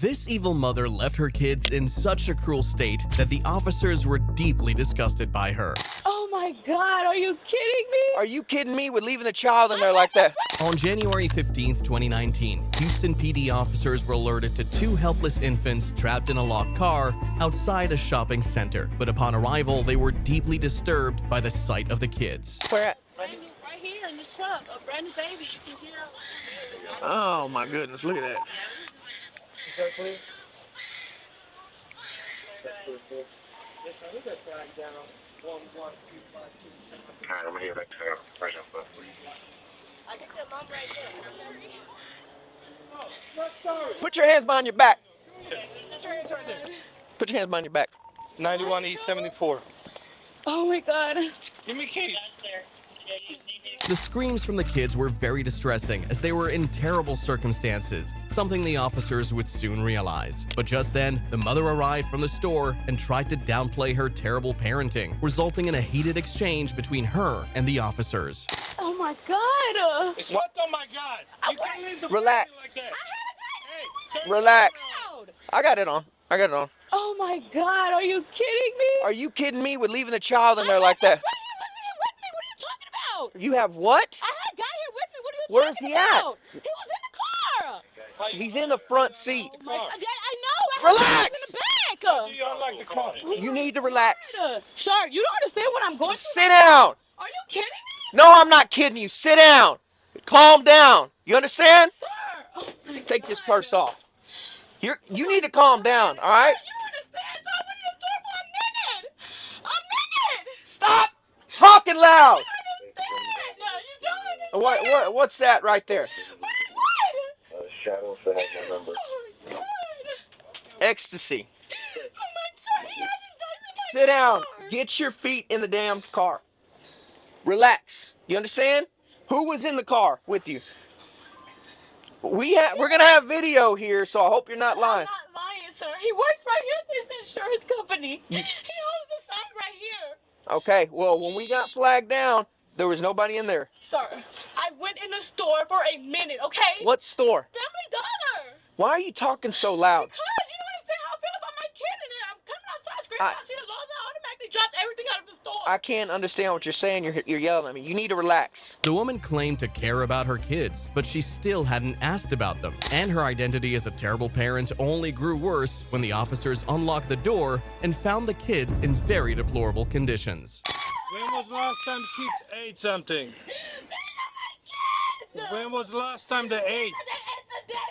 This evil mother left her kids in such a cruel state that the officers were deeply disgusted by her. Oh my God, are you kidding me? Are you kidding me with leaving the child in there like that? On January 15th, 2019, Houston PD officers were alerted to two helpless infants trapped in a locked car outside a shopping center. But upon arrival, they were deeply disturbed by the sight of the kids. Where at? Right here in this truck, a brand new baby. You can hear. Oh my goodness, look at that. Alright, I'm gonna hear back to right now. I can tell mom right there. Put your hands behind your back. Put your hands right there. Put your hands behind your back. 91 East 74. Oh my God. Give me keys. The screams from the kids were very distressing as they were in terrible circumstances, something the officers would soon realize. But just then, the mother arrived from the store and tried to downplay her terrible parenting, resulting in a heated exchange between her and the officers. Oh my God. What? Oh my God. You can't leave the Relax. like that. Hey, Relax. I got it on. Oh my God, are you kidding me? Are you kidding me with leaving the child in there like that? You have what? I had a guy here with me. What are you Where's talking he at? about? He was in the car. He's in the front seat. Oh my God, I know. Relax. In the back. do you unlock the car? You need to relax. Sir, you don't understand what I'm going through. Sit down. Are you kidding me? No, I'm not kidding you. Sit down. Calm down. You understand? Sir. Oh my Take this God. purse off. You need to calm down, all right? You don't understand. So I've been in the store for a minute. A minute. Stop talking loud. You don't understand. What's that right there? What? Shadow for has my number. Oh my God. Ecstasy. Oh my God. He hasn't done Sit down. Get your feet in the damn car. Relax. You understand? Who was in the car with you? We're gonna have video here, so I hope you're not lying. I'm not lying, sir. He works right here at this insurance company. He owns the sign right here. Okay, well, when we got flagged down, there was nobody in there. Sir, I went in the store for a minute, okay? What store? Family Dollar. Why are you talking so loud? Because you don't understand how I feel about my kid, and then I'm coming outside screaming. I see the logo, I automatically dropped everything out of the store. I can't understand what you're saying. You're yelling at me. You need to relax. The woman claimed to care about her kids, but she still hadn't asked about them. And her identity as a terrible parent only grew worse when the officers unlocked the door and found the kids in very deplorable conditions. When was the last time the kids ate something? When was the last time they ate? Daddy,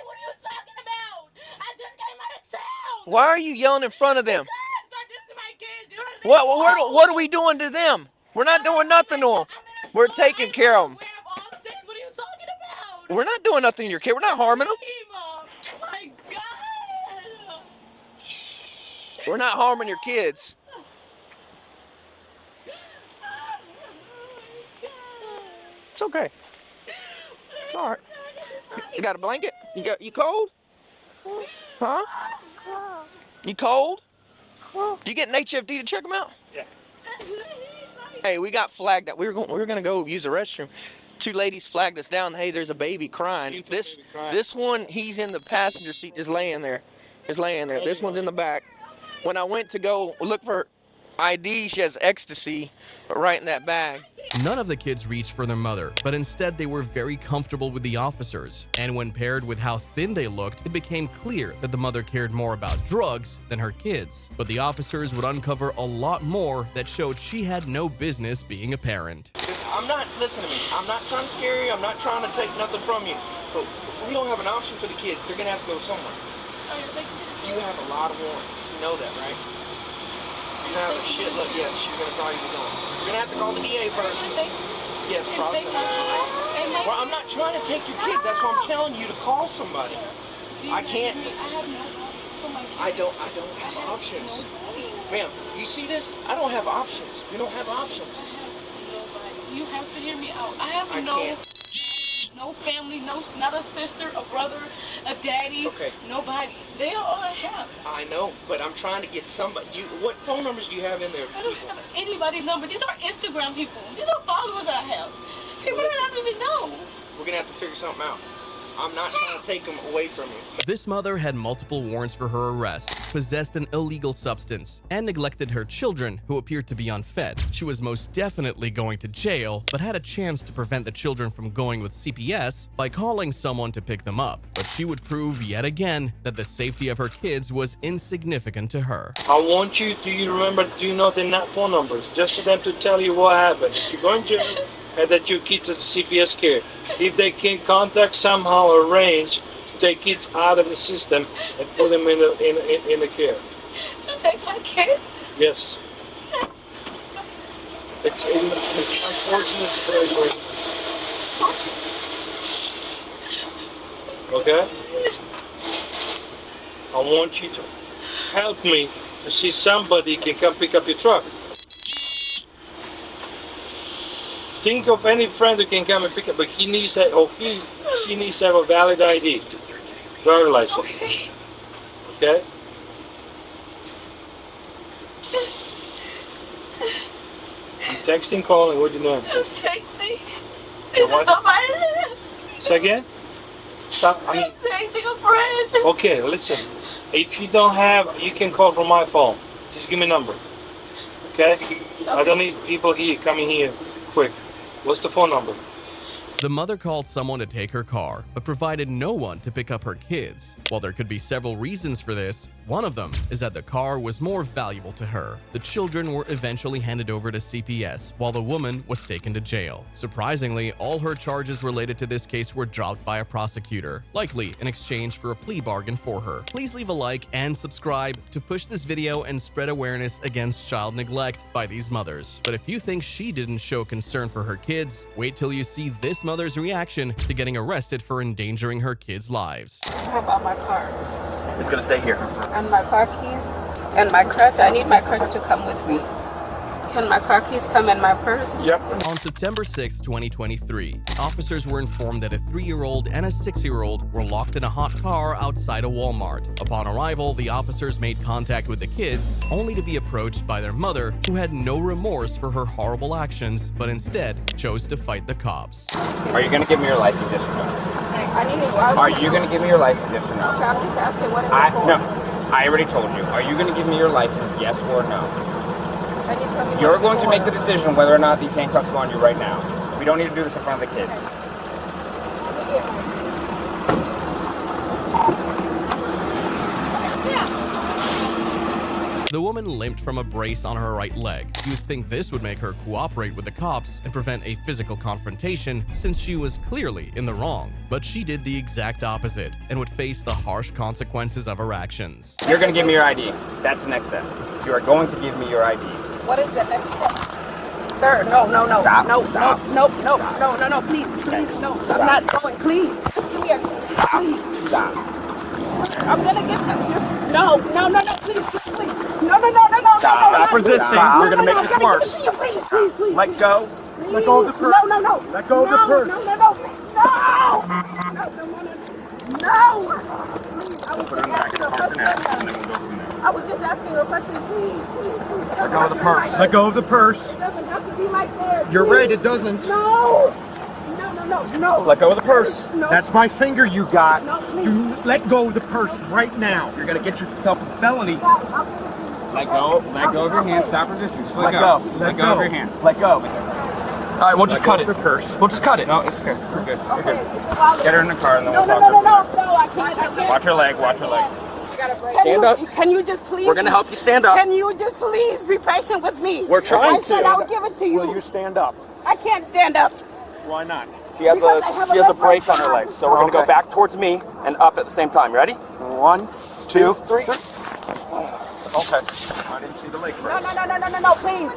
what are you talking about? I just came out of town. Why are you yelling in front of them? This is my kids. You understand? What are we doing to them? We're not doing nothing to them. We're taking care of them. We have all six. What are you talking about? We're not doing nothing to your kid. We're not harming them. Oh my God. We're not harming your kids. It's okay. It's all right. You got a blanket? You cold? Huh? You cold? Do you get an HFD to check them out? Yeah. Hey, we got flagged. We were gonna go use the restroom. Two ladies flagged us down. Hey, there's a baby crying. This one, he's in the passenger seat, just laying there. This one's in the back. When I went to go look for ID, she has ecstasy right in that bag. None of the kids reached for their mother, but instead they were very comfortable with the officers. And when paired with how thin they looked, it became clear that the mother cared more about drugs than her kids. But the officers would uncover a lot more that showed she had no business being a parent. Listen to me. I'm not trying to scare you. I'm not trying to take nothing from you. But we don't have an option for the kids. They're gonna have to go somewhere. You have a lot of warrants. You know that, right? You have a shitload. Yes, you're gonna probably be going. You're gonna have to call the DA first. Yes, probably. Well, I'm not trying to take your kids. That's why I'm telling you to call somebody. I can't. I don't have options. Ma'am, you see this? I don't have options. You don't have options. You have to hear me out. I have no family, not a sister, a brother, a daddy, nobody. They all I have. I know, but I'm trying to get somebody. What phone numbers do you have in there? I don't have anybody's number. These are Instagram people. These are followers I have. People that I don't even know. We're gonna have to figure something out. I'm not trying to take them away from you. This mother had multiple warrants for her arrest, possessed an illegal substance, and neglected her children, who appeared to be unfed. She was most definitely going to jail, but had a chance to prevent the children from going with CPS by calling someone to pick them up. But she would prove yet again that the safety of her kids was insignificant to her. I want you to remember, do you know the phone numbers, just for them to tell you what happened. If you're going to jail, and that your kids is CPS care. If they can contact somehow, arrange to take kids out of the system and put them in the care. To take my kids? Yes. It's unfortunate situation. Okay? I want you to help me to see somebody can come pick up your truck. Think of any friend who can come and pick up, but he needs that, or she needs to have a valid ID, driver license. Okay. Okay? I'm texting, calling, what are you doing? I'm texting. Your This what? is not my... Say again? Stop, I mean, I'm texting a friend. okay, listen. If you don't have, you can call from my phone. Just give me a number. Okay? I don't need people here coming here quick. What's the phone number? The mother called someone to take her car, but provided no one to pick up her kids. While there could be several reasons for this, one of them is that the car was more valuable to her. The children were eventually handed over to CPS, while the woman was taken to jail. Surprisingly, all her charges related to this case were dropped by a prosecutor, likely in exchange for a plea bargain for her. Please leave a like and subscribe to push this video and spread awareness against child neglect by these mothers. But if you think she didn't show concern for her kids, wait till you see this mother's reaction to getting arrested for endangering her kids' lives. How about my car? It's gonna stay here. And my car keys? And my crutch? I need my crutch to come with me. Can my car keys come in my purse? Yep. On September 6, 2023, officers were informed that a 3-year-old and a 6-year-old were locked in a hot car outside a Walmart. Upon arrival, the officers made contact with the kids, only to be approached by their mother, who had no remorse for her horrible actions, but instead chose to fight the cops. Are you gonna give me your license, yes or no? I need it. Are you gonna give me your license, yes or no? Okay, I'm just asking, what is it for? No, I already told you. Are you gonna give me your license, yes or no? Can you tell me what You're it's going to for? make the decision whether or not these handcuffs go on you right now. We don't need to do this in front of the kids. The woman limped from a brace on her right leg. You'd think this would make her cooperate with the cops and prevent a physical confrontation, since she was clearly in the wrong. But she did the exact opposite and would face the harsh consequences of her actions. You're going to give me your ID. That's the next step. You are going to give me your ID. What is the next step? Sir, no. Stop. No, Stop. no, please, no. I'm not going, please. Give me a chance, please. Stop. I'm gonna get them. Just, no, please. No. Stop resisting. No, We're going to make this worse. Please. Let go. Let go of the purse. No. Let go of the purse. No. Put it on the back of the car for now, and then we'll go from there. I was just asking you a question, please. Let go of the purse. Let go of the purse. It doesn't have to be like that. You're right, it doesn't. No. Let go of the purse. No. That's my finger you got. No, please. Do let go of the purse right now. You're going to get yourself a felony. I'll give it to you. Let go of your hand. Stop resisting. Just let go. Let Let go go. of your hand. Let go. All right, we'll just cut it. The purse. We'll just cut it. No, it's good. We're good. We're Okay, good. Get her in the car and then No, we'll talk. I can't. Watch her leg. Watch her leg. Stand up. Can you just please? We're gonna help you stand up. Can you just please be patient with me? We're trying I said to. I would give it to you. Will you stand up? I can't stand up. Why not? She has Because I have a a left brace on right her leg, so we're gonna go Okay. back towards me and up at the same time. Ready? 1, 2, 3. Okay. I didn't see the leg brace. No, please.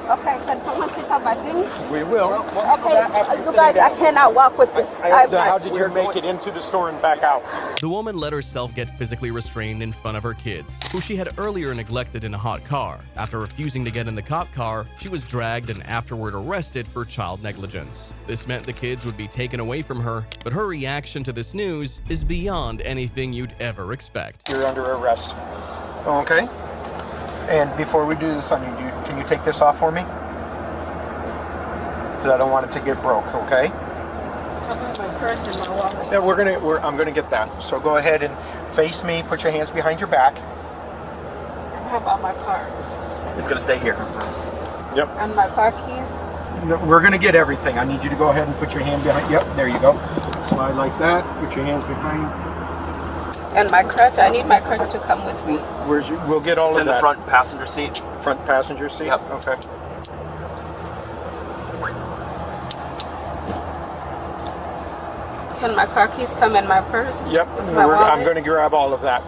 Okay, can someone pick up my things? We will. Okay, you guys, I cannot walk with this. How did you make it into the store and back out? The woman let herself get physically restrained in front of her kids, who she had earlier neglected in a hot car. After refusing to get in the cop car, she was dragged and afterward arrested for child negligence. This meant the kids would be taken away from her, but her reaction to this news is beyond anything you'd ever expect. You're under arrest. Okay. And before we do this on you, can you take this off for me? Because I don't want it to get broke, okay? How about my purse and my wallet? Yeah, I'm gonna get that. So go ahead and face me. Put your hands behind your back. How about my car? It's gonna stay here. Yep. And my car keys? We're gonna get everything. I need you to go ahead and put your hand behind. Yep, there you go. Slide like that. Put your hands behind. And my crutch. I need my crutch to come with me. We'll get all It's of in that. the front passenger seat. Front passenger seat. Yep. Okay. Can my car keys come in my purse? Yep. With my wallet? I'm going to grab all of that.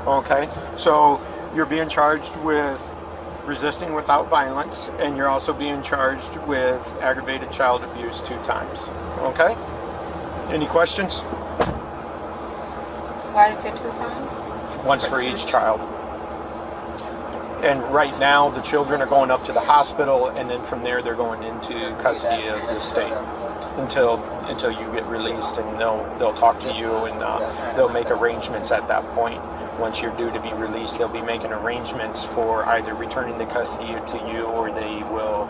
Okay. So you're being charged with resisting without violence, and you're also being charged with aggravated child abuse 2 times. Okay. Any questions? Why is it 2 times? Once for each child. And right now, the children are going up to the hospital, and then from there, they're going into custody of the state until you get released, and they'll talk to you, and they'll make arrangements at that point. Once you're due to be released, they'll be making arrangements for either returning the custody to you, or they will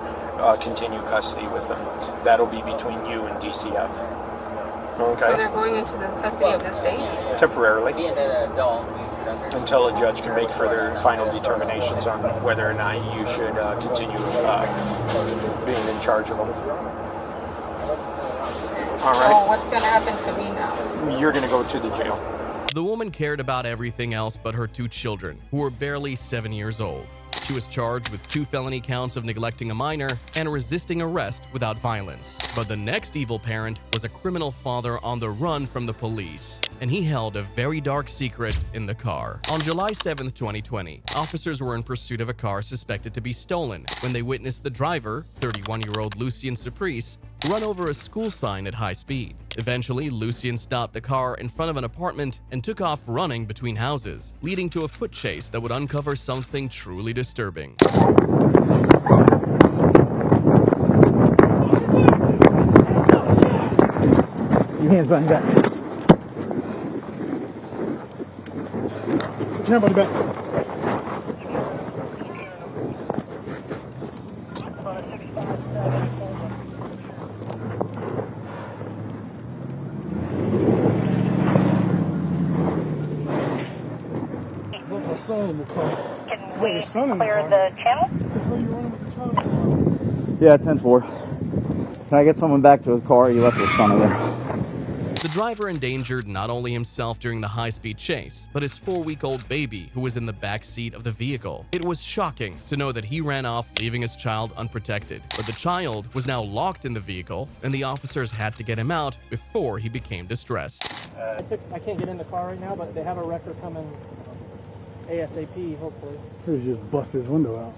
continue custody with them. That'll be between you and DCF. Okay. So they're going into the custody of the state? Temporarily. Until a judge can make further final determinations on whether or not you should continue being in charge of them. All right. So what's going to happen to me now? You're going to go to the jail. The woman cared about everything else but her 2 children, who were barely 7 years old. She was charged with 2 felony counts of neglecting a minor and resisting arrest without violence. But the next evil parent was a criminal father on the run from the police, and he held a very dark secret in the car. On July 7th, 2020, officers were in pursuit of a car suspected to be stolen when they witnessed the driver, 31-year-old Lucien Surprise, run over a school sign at high speed. Eventually, Lucien stopped the car in front of an apartment and took off running between houses, leading to a foot chase that would uncover something truly disturbing. Your hands behind your back. Put your hand behind your back. Can we clear the channel? Yeah, 10-4. Can I get someone back to his car? He left his son in there. The driver endangered not only himself during the high-speed chase, but his 4-week-old baby who was in the back seat of the vehicle. It was shocking to know that he ran off, leaving his child unprotected. But the child was now locked in the vehicle, and the officers had to get him out before he became distressed. I can't get in the car right now, but they have a wrecker coming ASAP, hopefully. He just busted his window out.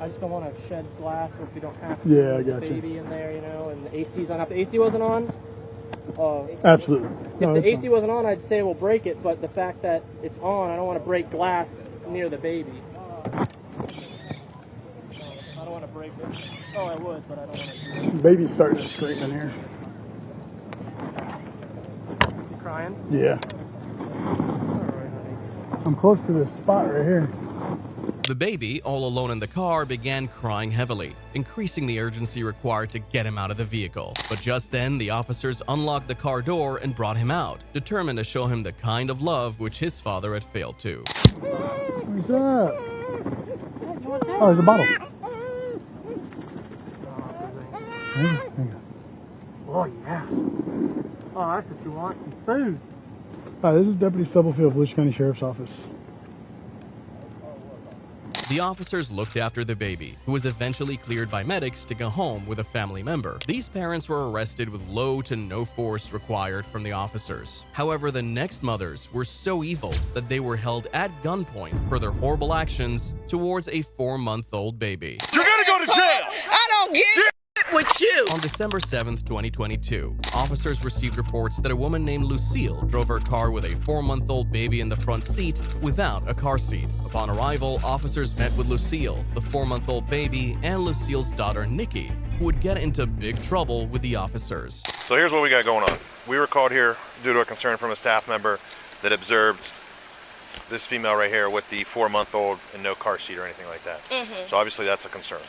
I just don't want to shed glass if we don't have to. Yeah, I the got you. baby in there, you know, and the AC's on. If the AC wasn't on, Absolutely. if the AC wasn't on, I'd say we'll break it, but the fact that it's on, I don't want to break glass near the baby. I don't want to break it. Oh, I would, but I don't want to do it. Baby's starting to scream in here. Is he crying? Yeah. Alright, honey. I'm close to this spot right here. The baby, all alone in the car, began crying heavily, increasing the urgency required to get him out of the vehicle. But just then, the officers unlocked the car door and brought him out, determined to show him the kind of love which his father had failed to. What's up? Oh, there's a bottle. Hang on. Oh, yeah. Oh, that's what you want, some food. Hi, this is Deputy Stubblefield, Volusia County Sheriff's Office. The officers looked after the baby, who was eventually cleared by medics to go home with a family member. These parents were arrested with low to no force required from the officers. However, the next mothers were so evil that they were held at gunpoint for their horrible actions towards a 4-month-old baby. You're gonna go to jail! I don't get with you! On December 7th, 2022, officers received reports that a woman named Lucille drove her car with a 4-month-old baby in the front seat without a car seat. Upon arrival, officers met with Lucille, the 4-month-old baby, and Lucille's daughter, Nikki, who would get into big trouble with the officers. So here's what we got going on. We were called here due to a concern from a staff member that observed this female right here with the 4-month-old and no car seat or anything like that. So obviously that's a concern.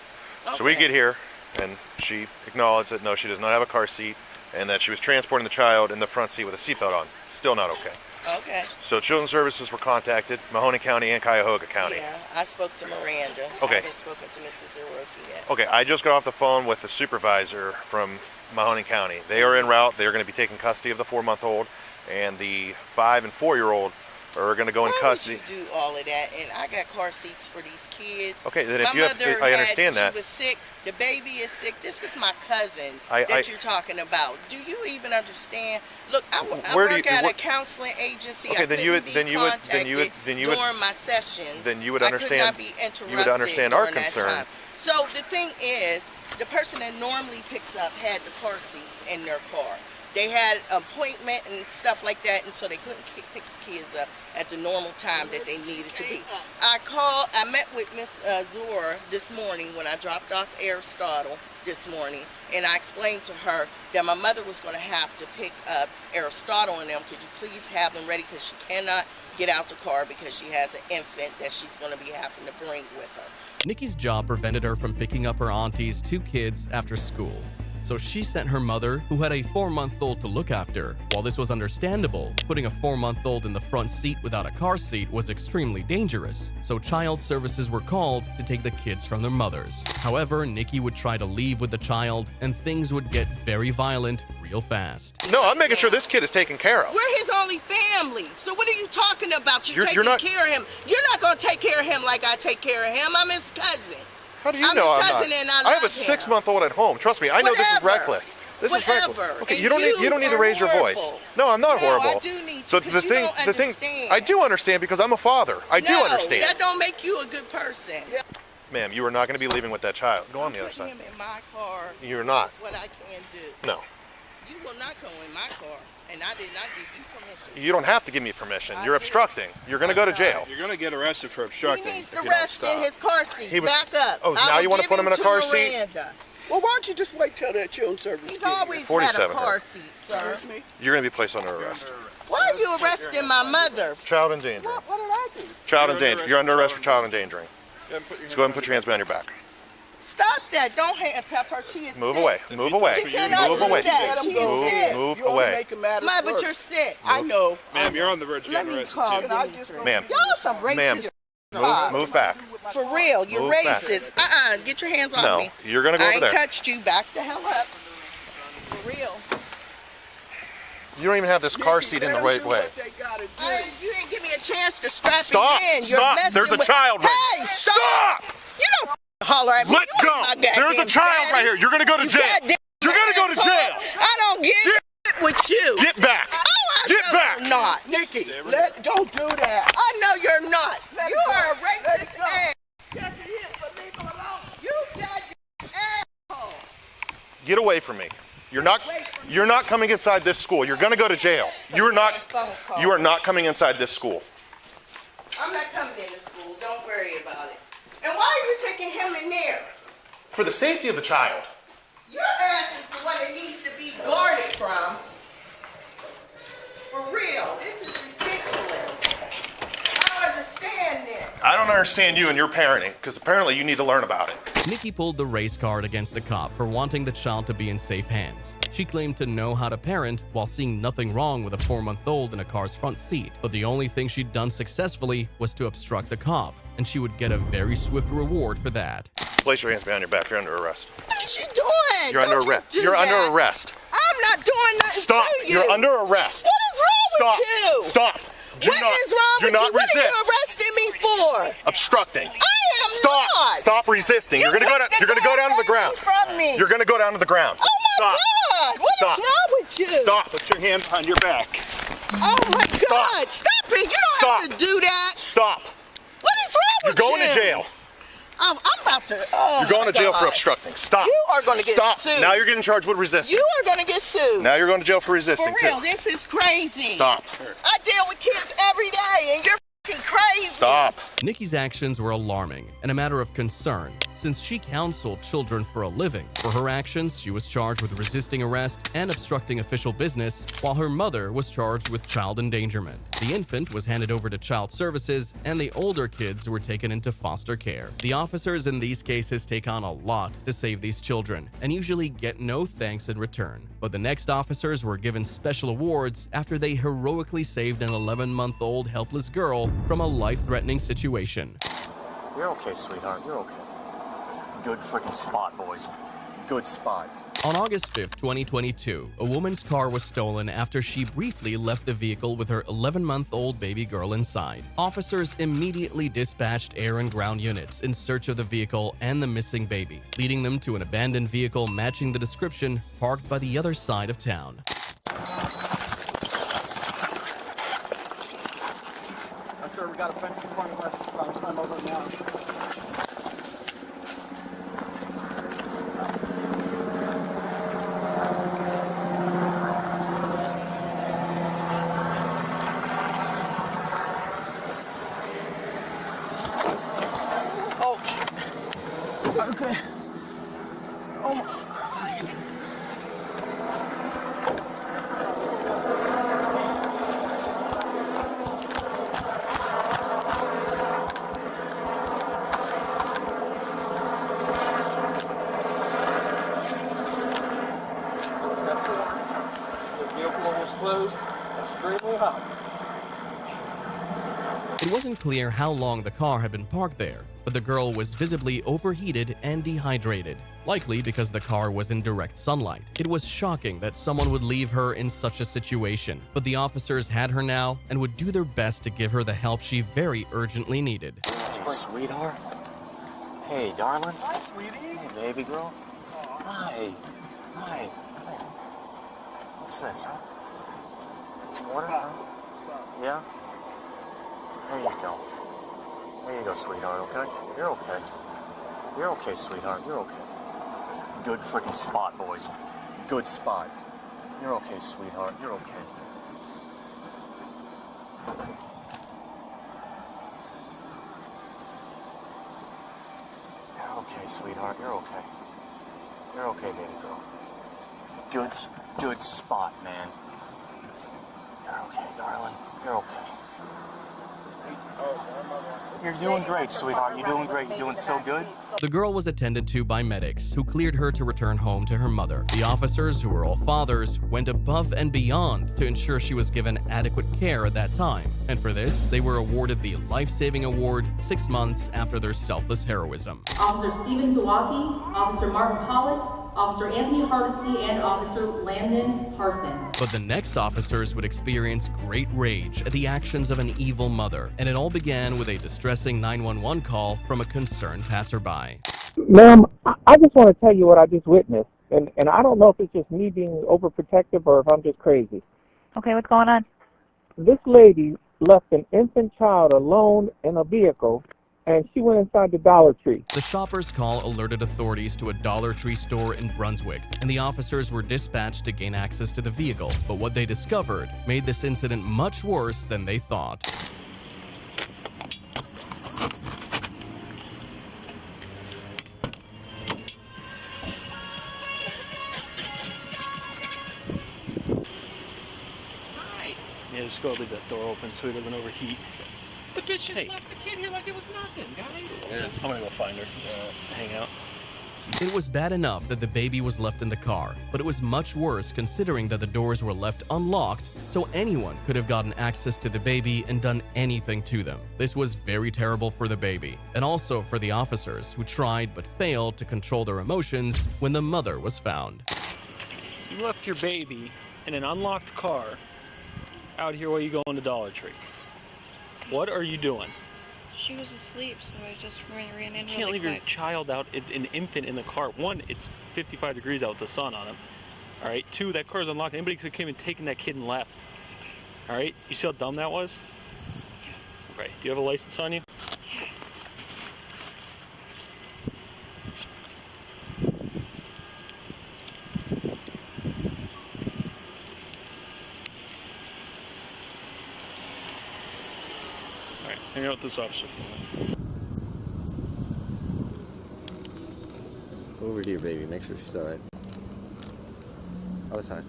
So we get here and she acknowledged that no, she does not have a car seat, and that she was transporting the child in the front seat with a seatbelt on. Still not okay. Okay. So Children's Services were contacted, Mahoney County and Cuyahoga County. Yeah, I spoke to Miranda. Okay. I haven't spoken to Mrs. Zeroki yet. Okay, I just got off the phone with the supervisor from Mahoney County. They are en route. They are going to be taking custody of the 4-month-old, and the 5- and 4-year-old are going to go in custody. Why would you do all of that? And I got car seats for these kids. Okay, then if you have, I understand that. She was sick. The baby is sick. This is my cousin that you're talking about. Do you even understand? Look, I work at a counseling agency. Okay, then you would during my sessions. Then you would understand. I could not be interrupted. You would understand our concern. So the thing is, the person that normally picks up had the car seats in their car. They had an appointment and stuff like that, and so they couldn't pick the kids up at the normal time that they needed to be. I met with Miss Zora this morning when I dropped off Aristotle this morning, and I explained to her that my mother was going to have to pick up Aristotle and them. Could you please have them ready, because she cannot get out the car because she has an infant that she's going to be having to bring with her. Nikki's job prevented her from picking up her auntie's 2 kids after school. So she sent her mother, who had a 4-month-old to look after. While this was understandable, putting a 4-month-old in the front seat without a car seat was extremely dangerous. So child services were called to take the kids from their mothers. However, Nikki would try to leave with the child, and things would get very violent real fast. No, I'm making sure this kid is taken care of. We're his only family. So what are you talking about? You're taking care of him. You're not going to take care of him like I take care of him. I'm his cousin. How do you know I'm not? I have a 6-month-old at home. Trust me, I know this is reckless. This is reckless. Okay, you don't need to raise your voice. No, I'm not horrible. I do need to. So the thing, I do understand because I'm a father. I do understand. That don't make you a good person. Ma'am, you are not going to be leaving with that child. Go on the other side. Him in my car. You're not. That's what I can do. No. You will not go in my car, and I did not give you permission. You don't have to give me permission. You're obstructing. You're going to go to jail. You're going to get arrested for obstructing. He needs to rest in his car seat. Back up. Oh, now you want to put him in a car seat? Well, why don't you just wait till that children's service? He's always had a car seat, sir. Excuse me? You're going to be placed under arrest. Why are you arresting my mother? Child endangering. What did I do? Child endangering. You're under arrest for child endangering. So go ahead and put your hands behind your back. Stop that. Don't handcuff her. She is Move sick. away. Move away. She cannot move do away. that. She is sick. Move away. Ma, but you're sick. I know. Ma'am, you're on the verge of getting arrested too. Ma'am. Y'all some racist. Move back. For real, you're move racist. Get your hands on me. No, you're gonna go over there. I ain't touched you. Back the hell up. For real. You don't even have this car seat in the right way. You didn't give me a chance to strap Stop. it in. Stop. There's a child right here. Hey, stop. You don't holler at me. Let go. There's a child right here. You're going to go to jail. You're going to go to jail. I don't get with you. Get back. Oh, Get back. You're not. Nikki, don't do that. I know you're not. You are a racist ass. Yes, it is, but leave him alone. You goddamn asshole. Get away from me. You're not coming inside this school. You're going to go to jail. You are not coming inside this school. I'm not coming into school. Don't worry about it. And why are you taking him in there? For the safety of the child. Your ass is the one that needs to be guarded from. For real. This is ridiculous. I don't understand this. I don't understand you and your parenting, because apparently you need to learn about it. Nikki pulled the race card against the cop for wanting the child to be in safe hands. She claimed to know how to parent while seeing nothing wrong with a 4-month-old in a car's front seat, but the only thing she'd done successfully was to obstruct the cop, and she would get a very swift reward for that. Place your hands behind your back. You're under arrest. What is she doing? You're under arrest. You're under arrest. I'm not doing nothing Stop. to you. You're under arrest. What is wrong with you? Stop. What is wrong with you? What are you arresting me for? Obstructing. I am Stop. not. Stop resisting. You're gonna go down to the ground. From me. You're gonna go down to the ground. Oh my God! What is wrong with you? Stop. Put your hands behind your back. Oh my God! Stop it! You don't have to do that. Stop. What is wrong with you? You're going to jail. I'm about to. Oh You're going to jail for obstructing. Stop. You are going to get sued. Now you're getting charged with resisting. You are going to get sued. Now you're going to jail for resisting For real, too. this is crazy. Stop. I deal with kids every day, and you're fucking crazy. Stop. Nikki's actions were alarming and a matter of concern, since she counseled children for a living. For her actions, she was charged with resisting arrest and obstructing official business, while her mother was charged with child endangerment. The infant was handed over to child services, and the older kids were taken into foster care. The officers in these cases take on a lot to save these children, and usually get no thanks in return. But the next officers were given special awards after they heroically saved an 11-month-old helpless girl from a life-threatening situation. You're okay, sweetheart. You're okay. Good freaking spot, boys. Good spot. On August 5th, 2022, a woman's car was stolen after she briefly left the vehicle with her 11-month-old baby girl inside. Officers immediately dispatched air and ground units in search of the vehicle and the missing baby, leading them to an abandoned vehicle matching the description parked by the other side of town. I'm sure we got a fence in front of us. I'll climb over now. Okay. Oh my. The vehicle was closed, extremely hot. It wasn't clear how long the car had been parked there, but the girl was visibly overheated and dehydrated, likely because the car was in direct sunlight. It was shocking that someone would leave her in such a situation, but the officers had her now and would do their best to give her the help she very urgently needed. Hey, sweetheart. Hey, darling. Hi, sweetie. Hey, baby girl. Hi. Hi. What's this, huh? Some water, huh? Yeah? There you go. There you go, sweetheart, okay? You're okay. You're okay, sweetheart. You're okay. Good freaking spot, boys. Good spot. You're okay, sweetheart. You're okay. You're okay, sweetheart. You're okay. You're okay, baby girl. Good spot, man. You're okay, darling. You're okay. You're doing great, sweetheart. You're doing great. You're doing so good. The girl was attended to by medics, who cleared her to return home to her mother. The officers, who were all fathers, went above and beyond to ensure she was given adequate care at that time. And for this, they were awarded the Life-Saving Award 6 months after their selfless heroism. Officer Stephen Zawacki, Officer Martin Pollock, Officer Anthony Hardesty, and Officer Landon Parson. But the next officers would experience great rage at the actions of an evil mother, and it all began with a distressing 911 call from a concerned passerby. Ma'am, I just want to tell you what I just witnessed, and I don't know if it's just me being overprotective or if I'm just crazy. Okay, what's going on? This lady left an infant child alone in a vehicle, and she went inside the Dollar Tree. The shopper's call alerted authorities to a Dollar Tree store in Brunswick, and the officers were dispatched to gain access to the vehicle. But what they discovered made this incident much worse than they thought. Yeah, just go leave that door open so he doesn't overheat. The bitch just left the kid here like it was nothing, guys. Yeah, I'm gonna go find her. Just hang out. It was bad enough that the baby was left in the car, but it was much worse considering that the doors were left unlocked, so anyone could have gotten access to the baby and done anything to them. This was very terrible for the baby, and also for the officers, who tried but failed to control their emotions when the mother was found. You left your baby in an unlocked car out here while you go into Dollar Tree. What are you doing? She was asleep, so I just ran in. You can't leave your child out, an infant in the car. One, it's 55 degrees out with the sun on him. All right. Two, that car's unlocked. Anybody could have came and taken that kid and left. All right. You see how dumb that was? Okay. Do you have a license on you? All right, hang out with this officer for a minute. Over to your baby. Make sure she's all right. Other side.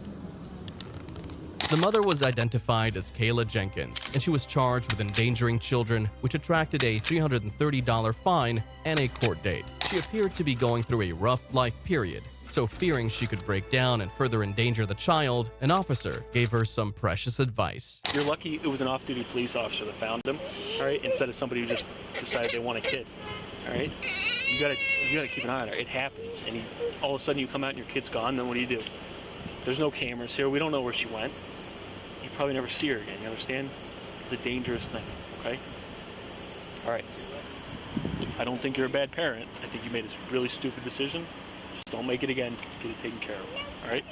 The mother was identified as Kayla Jenkins, and she was charged with endangering children, which attracted a $330 fine and a court date. She appeared to be going through a rough life period, so fearing she could break down and further endanger the child, an officer gave her some precious advice. You're lucky it was an off-duty police officer that found him, all right, instead of somebody who just decided they want a kid, all right? You gotta keep an eye on her. It happens, and all of a sudden you come out and your kid's gone, then what do? There's no cameras here. We don't know where she went. You probably never see her again, you understand? It's a dangerous thing, okay? All right. I don't think you're a bad parent. I think you made a really stupid decision. Just don't make it again. Get it taken care of, all right?